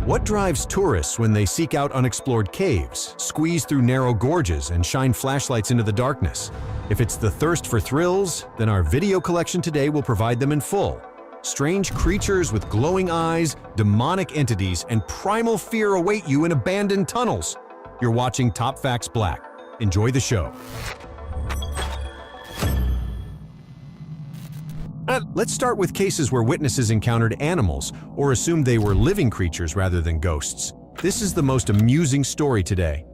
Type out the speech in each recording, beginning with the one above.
What drives tourists when they seek out unexplored caves, squeeze through narrow gorges, and shine flashlights into the darkness? If it's the thirst for thrills, then our video collection today will provide them in full. Strange creatures with glowing eyes, demonic entities, and primal fear await you in abandoned tunnels. You're watching Top Facts Black. Enjoy the show. Let's start with cases where witnesses encountered animals or assumed they were living creatures rather than ghosts. This is the most amusing story today.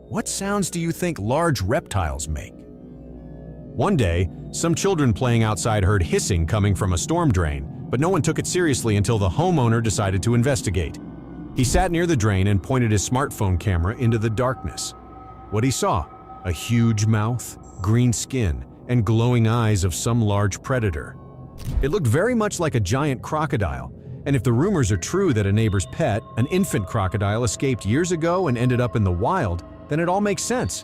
What sounds do you think large reptiles make? One day, some children playing outside heard hissing coming from a storm drain, but no one took it seriously until the homeowner decided to investigate. He sat near the drain and pointed his smartphone camera into the darkness. What he saw? A huge mouth, green skin, and glowing eyes of some large predator. It looked very much like a giant crocodile, and if the rumors are true that a neighbor's pet, an infant crocodile, escaped years ago and ended up in the wild, then it all makes sense.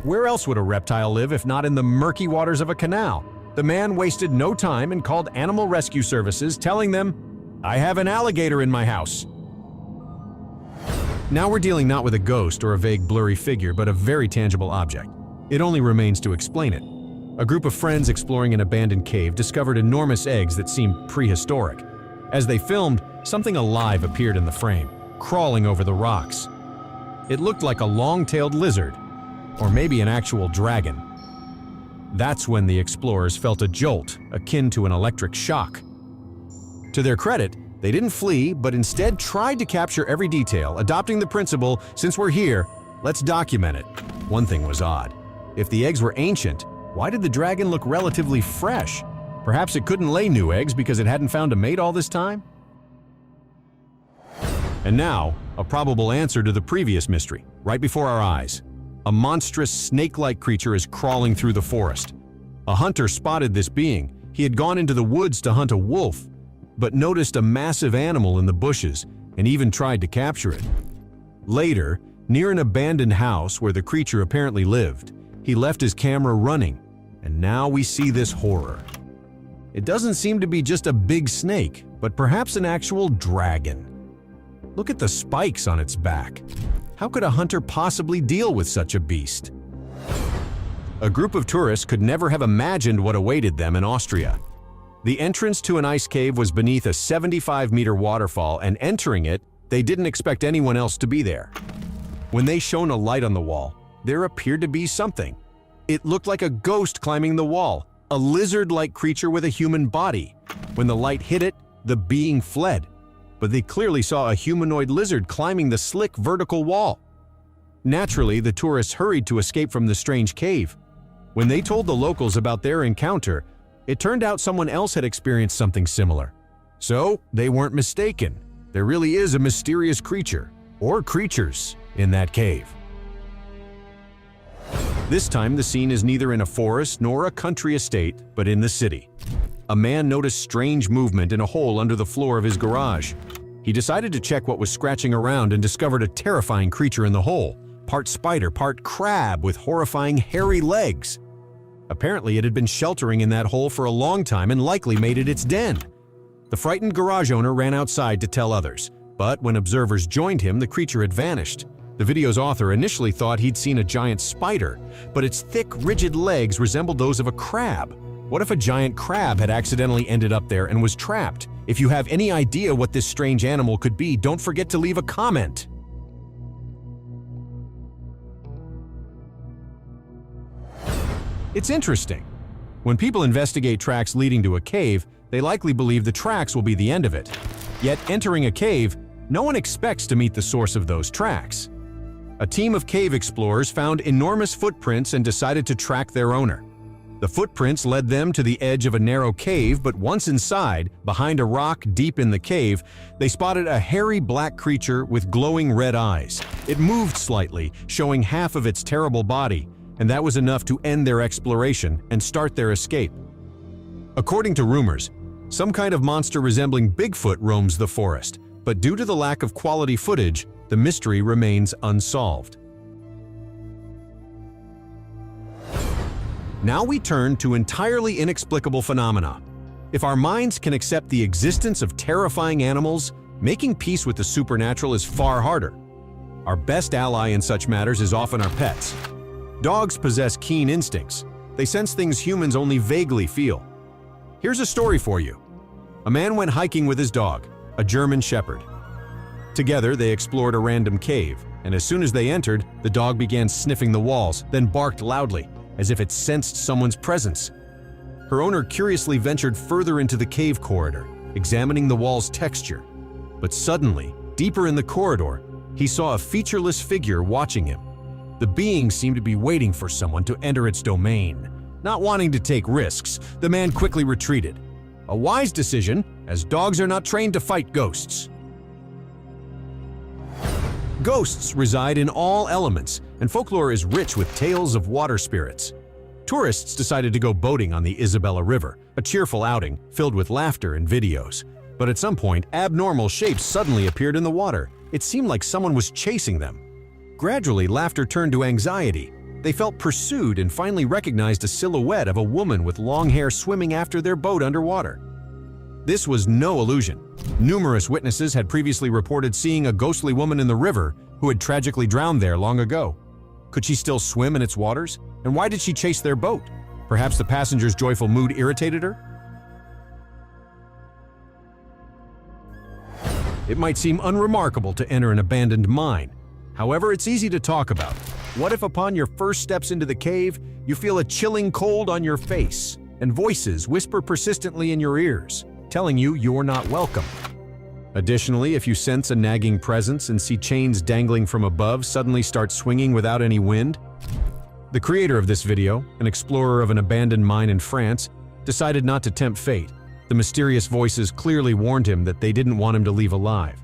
Where else would a reptile live if not in the murky waters of a canal? The man wasted no time and called animal rescue services, telling them, "I have an alligator in my house." Now we're dealing not with a ghost or a vague blurry figure, but a very tangible object. It only remains to explain it. A group of friends exploring an abandoned cave discovered enormous eggs that seemed prehistoric. As they filmed, something alive appeared in the frame, crawling over the rocks. It looked like a long-tailed lizard, or maybe an actual dragon. That's when the explorers felt a jolt, akin to an electric shock. To their credit, they didn't flee, but instead tried to capture every detail, adopting the principle, since we're here, let's document it. One thing was odd. If the eggs were ancient, why did the dragon look relatively fresh? Perhaps it couldn't lay new eggs because it hadn't found a mate all this time? And now, a probable answer to the previous mystery, right before our eyes. A monstrous snake-like creature is crawling through the forest. A hunter spotted this being. He had gone into the woods to hunt a wolf, but noticed a massive animal in the bushes and even tried to capture it. Later, near an abandoned house where the creature apparently lived, he left his camera running, and now we see this horror. It doesn't seem to be just a big snake, but perhaps an actual dragon. Look at the spikes on its back. How could a hunter possibly deal with such a beast? A group of tourists could never have imagined what awaited them in Austria. The entrance to an ice cave was beneath a 75-meter waterfall, and entering it, they didn't expect anyone else to be there. When they shone a light on the wall, there appeared to be something. It looked like a ghost climbing the wall, a lizard-like creature with a human body. When the light hit it, the being fled, but they clearly saw a humanoid lizard climbing the slick vertical wall. Naturally, the tourists hurried to escape from the strange cave. When they told the locals about their encounter, it turned out someone else had experienced something similar. So, they weren't mistaken. There really is a mysterious creature, or creatures, in that cave. This time, the scene is neither in a forest nor a country estate, but in the city. A man noticed strange movement in a hole under the floor of his garage. He decided to check what was scratching around and discovered a terrifying creature in the hole, part spider, part crab with horrifying hairy legs. Apparently, it had been sheltering in that hole for a long time and likely made it its den. The frightened garage owner ran outside to tell others, but when observers joined him, the creature had vanished. The video's author initially thought he'd seen a giant spider, but its thick, rigid legs resembled those of a crab. What if a giant crab had accidentally ended up there and was trapped? If you have any idea what this strange animal could be, don't forget to leave a comment. It's interesting. When people investigate tracks leading to a cave, they likely believe the tracks will be the end of it. Yet entering a cave, no one expects to meet the source of those tracks. A team of cave explorers found enormous footprints and decided to track their owner. The footprints led them to the edge of a narrow cave, but once inside, behind a rock deep in the cave, they spotted a hairy black creature with glowing red eyes. It moved slightly, showing half of its terrible body, and that was enough to end their exploration and start their escape. According to rumors, some kind of monster resembling Bigfoot roams the forest, but due to the lack of quality footage, the mystery remains unsolved. Now we turn to entirely inexplicable phenomena. If our minds can accept the existence of terrifying animals, Making peace with the supernatural is far harder. Our best ally in such matters is often our pets. Dogs possess keen instincts. They sense things humans only vaguely feel. Here's a story for you. A man went hiking with his dog, a German Shepherd. Together, they explored a random cave, and as soon as they entered, the dog began sniffing the walls, then barked loudly, as if it sensed someone's presence. Her owner curiously ventured further into the cave corridor, examining the wall's texture. But suddenly, deeper in the corridor, he saw a featureless figure watching him. The being seemed to be waiting for someone to enter its domain. Not wanting to take risks, the man quickly retreated. A wise decision, as dogs are not trained to fight ghosts. Ghosts reside in all elements, and folklore is rich with tales of water spirits. Tourists decided to go boating on the Isabella River, a cheerful outing filled with laughter and videos. But at some point, abnormal shapes suddenly appeared in the water. It seemed like someone was chasing them. Gradually, laughter turned to anxiety. They felt pursued and finally recognized a silhouette of a woman with long hair swimming after their boat underwater. This was no illusion. Numerous witnesses had previously reported seeing a ghostly woman in the river who had tragically drowned there long ago. Could she still swim in its waters? And why did she chase their boat? Perhaps the passengers' joyful mood irritated her? It might seem unremarkable to enter an abandoned mine. However, it's easy to talk about. What if upon your first steps into the cave, you feel a chilling cold on your face, and voices whisper persistently in your ears, telling you you're not welcome? Additionally, if you sense a nagging presence and see chains dangling from above suddenly start swinging without any wind? The creator of this video, an explorer of an abandoned mine in France, decided not to tempt fate. The mysterious voices clearly warned him that they didn't want him to leave alive.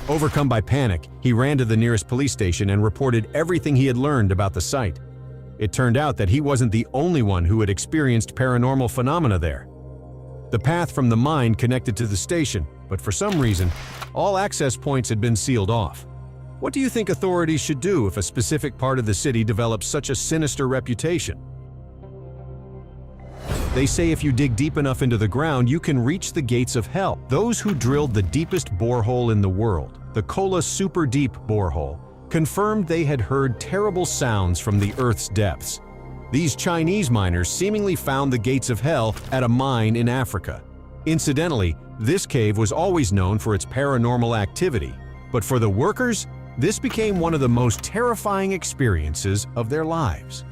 Overcome by panic, he ran to the nearest police station and reported everything he had learned about the site. It turned out that he wasn't the only one who had experienced paranormal phenomena there. The path from the mine connected to the station, but for some reason, all access points had been sealed off. What do you think authorities should do if a specific part of the city develops such a sinister reputation? They say if you dig deep enough into the ground, you can reach the gates of hell. Those who drilled the deepest borehole in the world, the Kola Super Deep borehole, confirmed they had heard terrible sounds from the Earth's depths. These Chinese miners seemingly found the gates of hell at a mine in Africa. Incidentally, this cave was always known for its paranormal activity, but for the workers, this became one of the most terrifying experiences of their lives.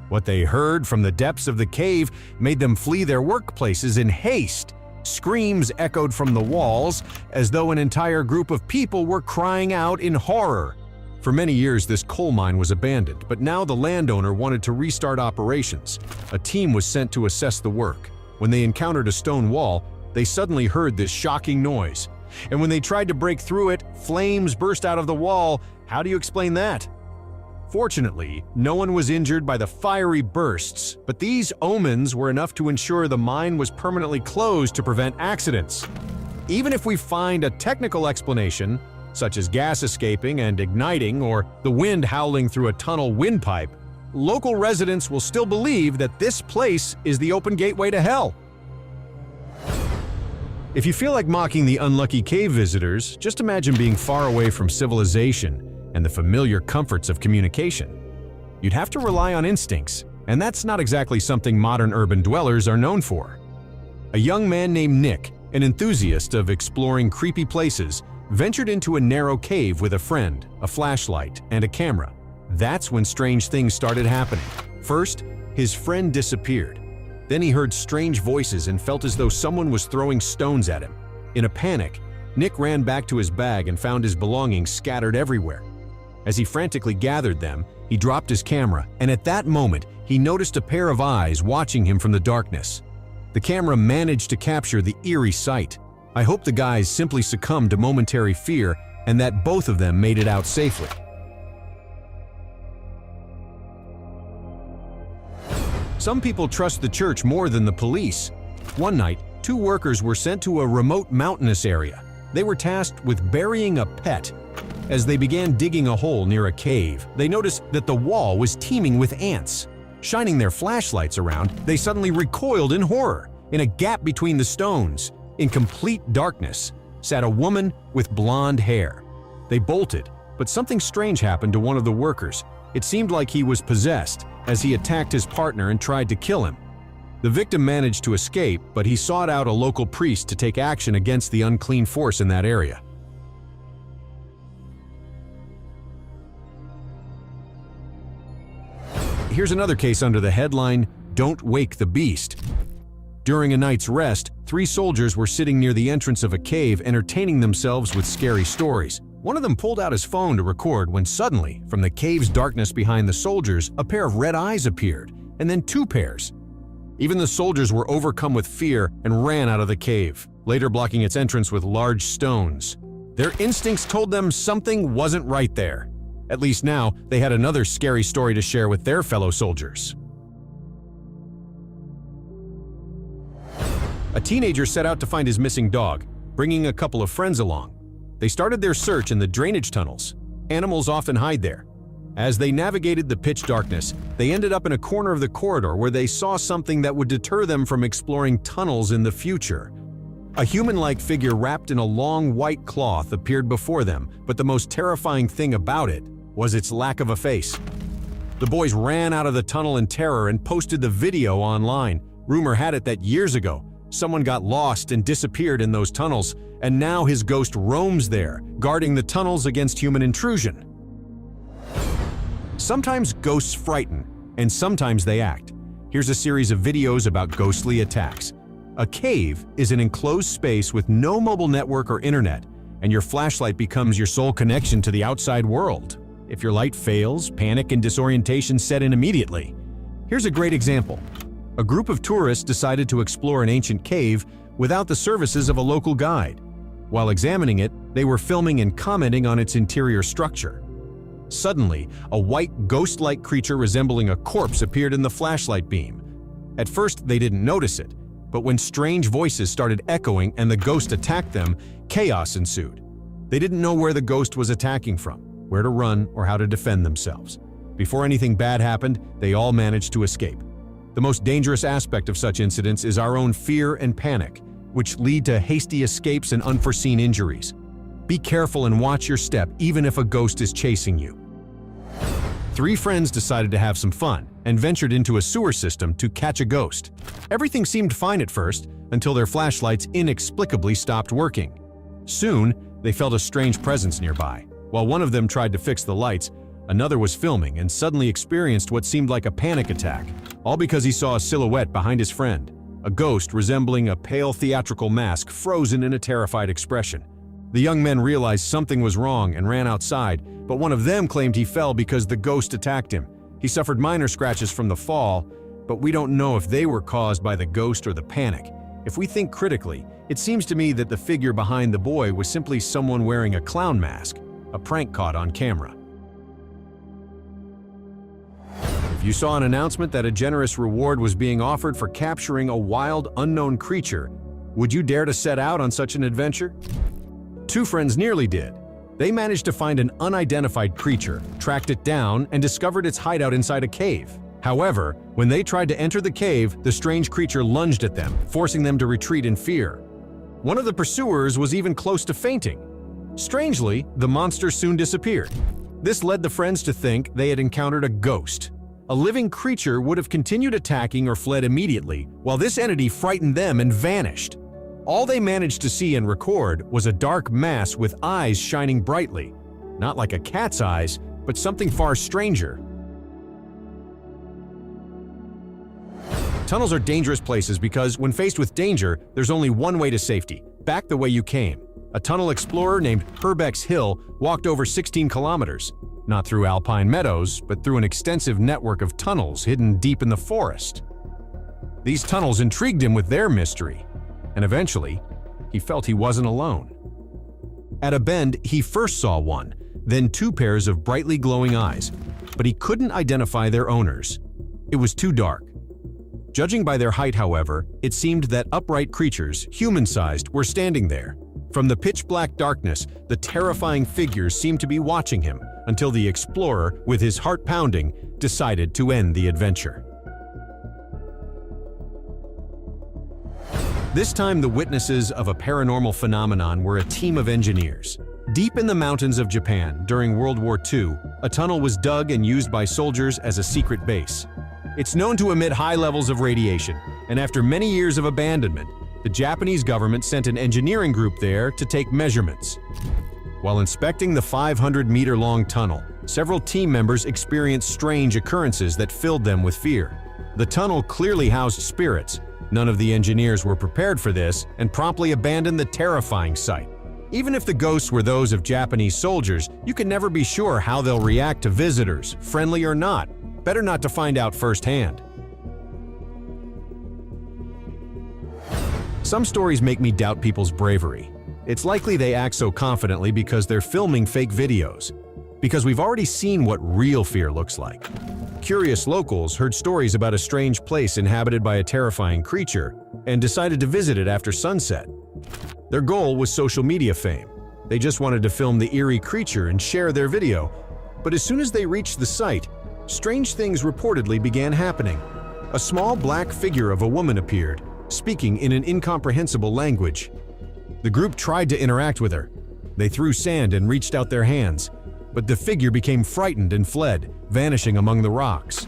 What they heard from the depths of the cave made them flee their workplaces in haste. Screams echoed from the walls, as though an entire group of people were crying out in horror. For many years, this coal mine was abandoned, but now the landowner wanted to restart operations. A team was sent to assess the work. When they encountered a stone wall, they suddenly heard this shocking noise. And when they tried to break through it, flames burst out of the wall. How do you explain that? Fortunately, no one was injured by the fiery bursts, but these omens were enough to ensure the mine was permanently closed to prevent accidents. Even if we find a technical explanation, such as gas escaping and igniting or the wind howling through a tunnel windpipe, local residents will still believe that this place is the open gateway to hell. If you feel like mocking the unlucky cave visitors, just imagine being far away from civilization and the familiar comforts of communication. You'd have to rely on instincts, and that's not exactly something modern urban dwellers are known for. A young man named Nick, an enthusiast of exploring creepy places, ventured into a narrow cave with a friend, a flashlight, and a camera. That's when strange things started happening. First, his friend disappeared. Then he heard strange voices and felt as though someone was throwing stones at him. In a panic, Nick ran back to his bag and found his belongings scattered everywhere. As he frantically gathered them, he dropped his camera, and at that moment, he noticed a pair of eyes watching him from the darkness. The camera managed to capture the eerie sight. I hope the guys simply succumbed to momentary fear and that both of them made it out safely. Some people trust the church more than the police. One night, 2 workers were sent to a remote mountainous area. They were tasked with burying a pet. As they began digging a hole near a cave, they noticed that the wall was teeming with ants. Shining their flashlights around, they suddenly recoiled in horror. In a gap between the stones, in complete darkness, sat a woman with blonde hair. They bolted, but something strange happened to one of the workers. It seemed like he was possessed, as he attacked his partner and tried to kill him. The victim managed to escape, but he sought out a local priest to take action against the unclean force in that area. Here's another case under the headline, "Don't Wake the Beast." During a night's rest, 3 soldiers were sitting near the entrance of a cave entertaining themselves with scary stories. One of them pulled out his phone to record when suddenly, from the cave's darkness behind the soldiers, a pair of red eyes appeared, and then 2 pairs. Even the soldiers were overcome with fear and ran out of the cave, later blocking its entrance with large stones. Their instincts told them something wasn't right there. At least now, they had another scary story to share with their fellow soldiers. A teenager set out to find his missing dog, bringing a couple of friends along. They started their search in the drainage tunnels. Animals often hide there. As they navigated the pitch darkness, they ended up in a corner of the corridor where they saw something that would deter them from exploring tunnels in the future. A human-like figure wrapped in a long white cloth appeared before them, but the most terrifying thing about it was its lack of a face. The boys ran out of the tunnel in terror and posted the video online. Rumor had it that years ago, someone got lost and disappeared in those tunnels, and now his ghost roams there, guarding the tunnels against human intrusion. Sometimes ghosts frighten, and sometimes they act. Here's a series of videos about ghostly attacks. A cave is an enclosed space with no mobile network or internet, and your flashlight becomes your sole connection to the outside world. If your light fails, panic and disorientation set in immediately. Here's a great example. A group of tourists decided to explore an ancient cave without the services of a local guide. While examining it, they were filming and commenting on its interior structure. Suddenly, a white, ghost-like creature resembling a corpse appeared in the flashlight beam. At first, they didn't notice it, but when strange voices started echoing and the ghost attacked them, chaos ensued. They didn't know where the ghost was attacking from, where to run, or how to defend themselves. Before anything bad happened, they all managed to escape. The most dangerous aspect of such incidents is our own fear and panic, which lead to hasty escapes and unforeseen injuries. Be careful and watch your step even if a ghost is chasing you. 3 friends decided to have some fun and ventured into a sewer system to catch a ghost. Everything seemed fine at first until their flashlights inexplicably stopped working. Soon, they felt a strange presence nearby. While one of them tried to fix the lights, another was filming and suddenly experienced what seemed like a panic attack, all because he saw a silhouette behind his friend, a ghost resembling a pale theatrical mask frozen in a terrified expression. The young men realized something was wrong and ran outside, but one of them claimed he fell because the ghost attacked him. He suffered minor scratches from the fall, but we don't know if they were caused by the ghost or the panic. If we think critically, it seems to me that the figure behind the boy was simply someone wearing a clown mask, a prank caught on camera. If you saw an announcement that a generous reward was being offered for capturing a wild, unknown creature, would you dare to set out on such an adventure? 2 friends nearly did. They managed to find an unidentified creature, tracked it down, and discovered its hideout inside a cave. However, when they tried to enter the cave, the strange creature lunged at them, forcing them to retreat in fear. One of the pursuers was even close to fainting. Strangely, the monster soon disappeared. This led the friends to think they had encountered a ghost. A living creature would have continued attacking or fled immediately, while this entity frightened them and vanished. All they managed to see and record was a dark mass with eyes shining brightly. Not like a cat's eyes, but something far stranger. Tunnels are dangerous places because when faced with danger, there's only one way to safety: back the way you came. A tunnel explorer named Herbeck's Hill walked over 16 kilometers, not through alpine meadows, but through an extensive network of tunnels hidden deep in the forest. These tunnels intrigued him with their mystery, and eventually, he felt he wasn't alone. At a bend, he first saw one, then 2 pairs of brightly glowing eyes, but he couldn't identify their owners. It was too dark. Judging by their height, however, it seemed that upright creatures, human-sized, were standing there. From the pitch-black darkness, the terrifying figures seemed to be watching him until the explorer, with his heart pounding, decided to end the adventure. This time, the witnesses of a paranormal phenomenon were a team of engineers. Deep in the mountains of Japan, during World War II, a tunnel was dug and used by soldiers as a secret base. It's known to emit high levels of radiation, and after many years of abandonment, the Japanese government sent an engineering group there to take measurements. While inspecting the 500-meter-long tunnel, several team members experienced strange occurrences that filled them with fear. The tunnel clearly housed spirits. None of the engineers were prepared for this and promptly abandoned the terrifying site. Even if the ghosts were those of Japanese soldiers, you can never be sure how they'll react to visitors, friendly or not. Better not to find out firsthand. Some stories make me doubt people's bravery. It's likely they act so confidently because they're filming fake videos. Because we've already seen what real fear looks like. Curious locals heard stories about a strange place inhabited by a terrifying creature and decided to visit it after sunset. Their goal was social media fame. They just wanted to film the eerie creature and share their video. But as soon as they reached the site, strange things reportedly began happening. A small black figure of a woman appeared, speaking in an incomprehensible language. The group tried to interact with her. They threw sand and reached out their hands, but the figure became frightened and fled, vanishing among the rocks.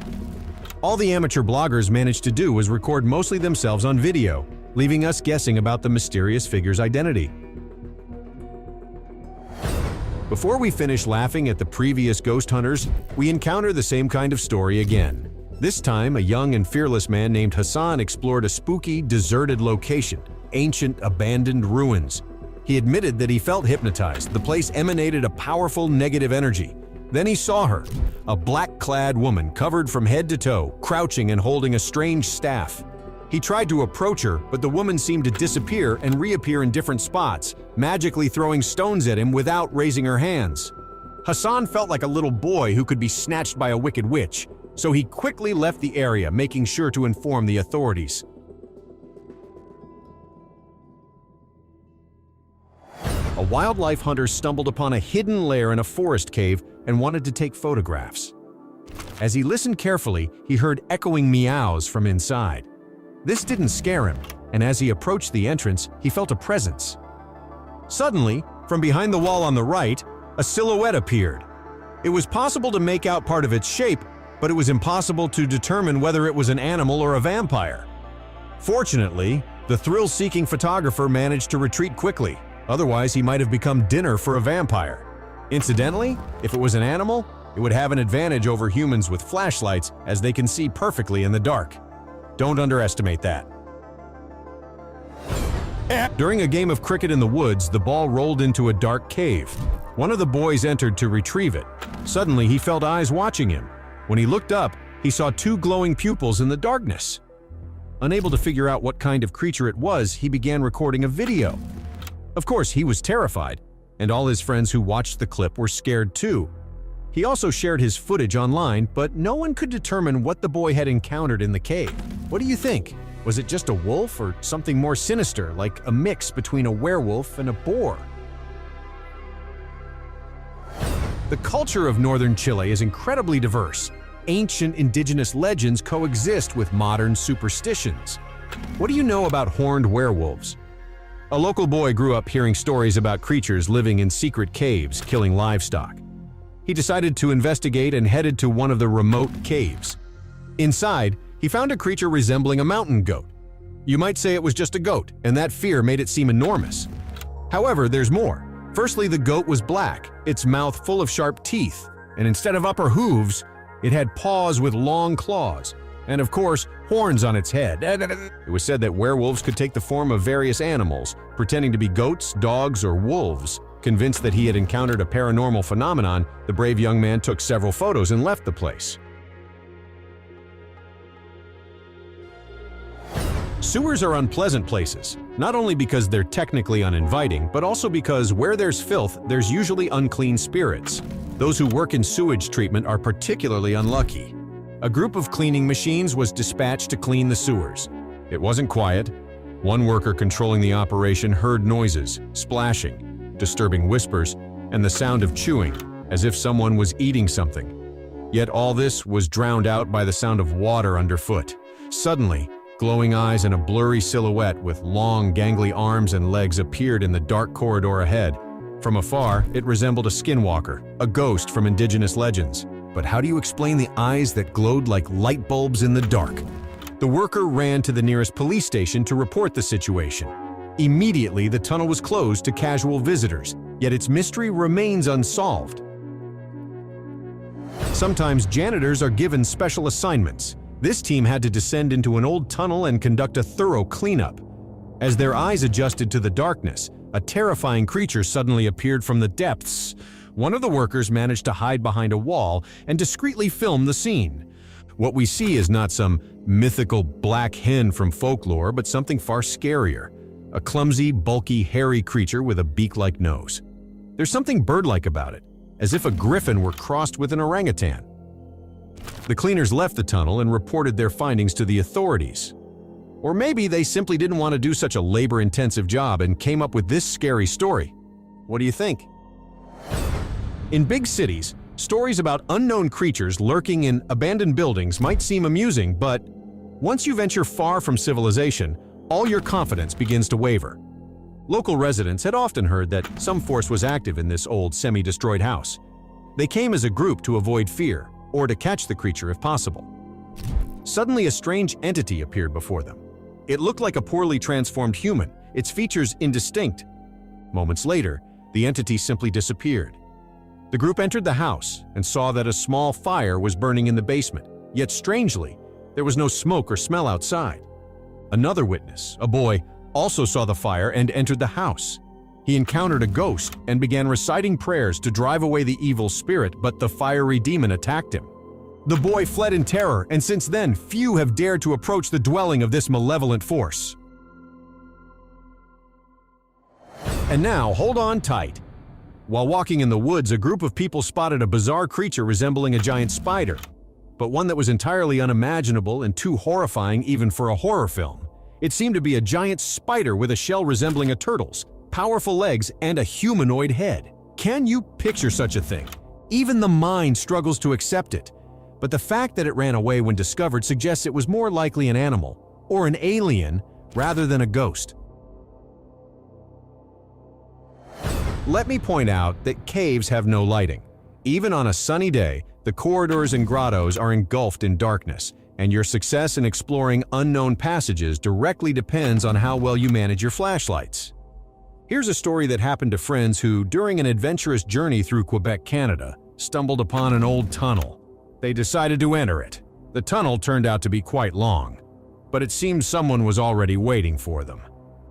All the amateur bloggers managed to do was record mostly themselves on video, leaving us guessing about the mysterious figure's identity. Before we finish laughing at the previous ghost hunters, we encounter the same kind of story again. This time, a young and fearless man named Hassan explored a spooky, deserted location, ancient, abandoned ruins. He admitted that he felt hypnotized. The place emanated a powerful negative energy. Then he saw her, a black-clad woman covered from head to toe, crouching and holding a strange staff. He tried to approach her, but the woman seemed to disappear and reappear in different spots, magically throwing stones at him without raising her hands. Hassan felt like a little boy who could be snatched by a wicked witch, so he quickly left the area, making sure to inform the authorities. A wildlife hunter stumbled upon a hidden lair in a forest cave and wanted to take photographs. As he listened carefully, he heard echoing meows from inside. This didn't scare him, and as he approached the entrance, he felt a presence. Suddenly, from behind the wall on the right, a silhouette appeared. It was possible to make out part of its shape, but it was impossible to determine whether it was an animal or a vampire. Fortunately, the thrill-seeking photographer managed to retreat quickly. Otherwise, he might have become dinner for a vampire. Incidentally, if it was an animal, it would have an advantage over humans with flashlights as they can see perfectly in the dark. Don't underestimate that. During a game of cricket in the woods, the ball rolled into a dark cave. One of the boys entered to retrieve it. Suddenly, he felt eyes watching him. When he looked up, he saw two glowing pupils in the darkness. Unable to figure out what kind of creature it was, he began recording a video. Of course, he was terrified, and all his friends who watched the clip were scared too. He also shared his footage online, but no one could determine what the boy had encountered in the cave. What do you think? Was it just a wolf or something more sinister, like a mix between a werewolf and a boar? The culture of northern Chile is incredibly diverse. Ancient indigenous legends coexist with modern superstitions. What do you know about horned werewolves? A local boy grew up hearing stories about creatures living in secret caves, killing livestock. He decided to investigate and headed to one of the remote caves. Inside, he found a creature resembling a mountain goat. You might say it was just a goat, and that fear made it seem enormous. However, there's more. Firstly, the goat was black, its mouth full of sharp teeth, and instead of upper hooves, it had paws with long claws, and of course, horns on its head. It was said that werewolves could take the form of various animals, pretending to be goats, dogs, or wolves. Convinced that he had encountered a paranormal phenomenon, the brave young man took several photos and left the place. Sewers are unpleasant places, not only because they're technically uninviting, but also because where there's filth, there's usually unclean spirits. Those who work in sewage treatment are particularly unlucky. A group of cleaning machines was dispatched to clean the sewers. It wasn't quiet. One worker controlling the operation heard noises, splashing, disturbing whispers, and the sound of chewing, as if someone was eating something. Yet all this was drowned out by the sound of water underfoot. Suddenly, Glowing eyes and a blurry silhouette with long, gangly arms and legs appeared in the dark corridor ahead. From afar, it resembled a skinwalker, a ghost from indigenous legends. But how do you explain the eyes that glowed like light bulbs in the dark? The worker ran to the nearest police station to report the situation. Immediately, the tunnel was closed to casual visitors, yet its mystery remains unsolved. Sometimes janitors are given special assignments. This team had to descend into an old tunnel and conduct a thorough cleanup. As their eyes adjusted to the darkness, a terrifying creature suddenly appeared from the depths. One of the workers managed to hide behind a wall and discreetly film the scene. What we see is not some mythical black hen from folklore, but something far scarier. A clumsy, bulky, hairy creature with a beak-like nose. There's something bird-like about it, as if a griffin were crossed with an orangutan. The cleaners left the tunnel and reported their findings to the authorities. Or maybe they simply didn't want to do such a labor-intensive job and came up with this scary story. What do you think? In big cities, stories about unknown creatures lurking in abandoned buildings might seem amusing, but once you venture far from civilization, all your confidence begins to waver. Local residents had often heard that some force was active in this old, semi-destroyed house. They came as a group to avoid fear, or to catch the creature if possible. Suddenly, a strange entity appeared before them. It looked like a poorly transformed human, its features indistinct. Moments later, the entity simply disappeared. The group entered the house and saw that a small fire was burning in the basement, yet strangely, there was no smoke or smell outside. Another witness, a boy, also saw the fire and entered the house. He encountered a ghost and began reciting prayers to drive away the evil spirit, but the fiery demon attacked him. The boy fled in terror, and since then, few have dared to approach the dwelling of this malevolent force. And now, hold on tight. While walking in the woods, a group of people spotted a bizarre creature resembling a giant spider, but one that was entirely unimaginable and too horrifying even for a horror film. It seemed to be a giant spider with a shell resembling a turtle's, powerful legs, and a humanoid head. Can you picture such a thing? Even the mind struggles to accept it. But the fact that it ran away when discovered suggests it was more likely an animal, or an alien, rather than a ghost. Let me point out that caves have no lighting. Even on a sunny day, the corridors and grottos are engulfed in darkness, and your success in exploring unknown passages directly depends on how well you manage your flashlights. Here's a story that happened to friends who, during an adventurous journey through Quebec, Canada, stumbled upon an old tunnel. They decided to enter it. The tunnel turned out to be quite long, but it seemed someone was already waiting for them.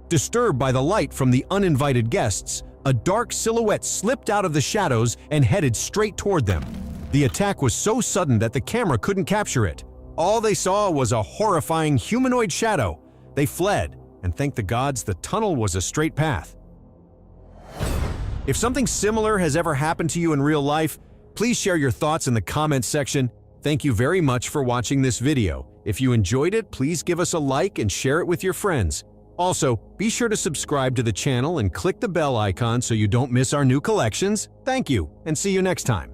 Disturbed by the light from the uninvited guests, a dark silhouette slipped out of the shadows and headed straight toward them. The attack was so sudden that the camera couldn't capture it. All they saw was a horrifying humanoid shadow. They fled, and thank the gods the tunnel was a straight path. If something similar has ever happened to you in real life, please share your thoughts in the comments section. Thank you very much for watching this video. If you enjoyed it, please give us a like and share it with your friends. Also, be sure to subscribe to the channel and click the bell icon so you don't miss our new collections. Thank you, and see you next time.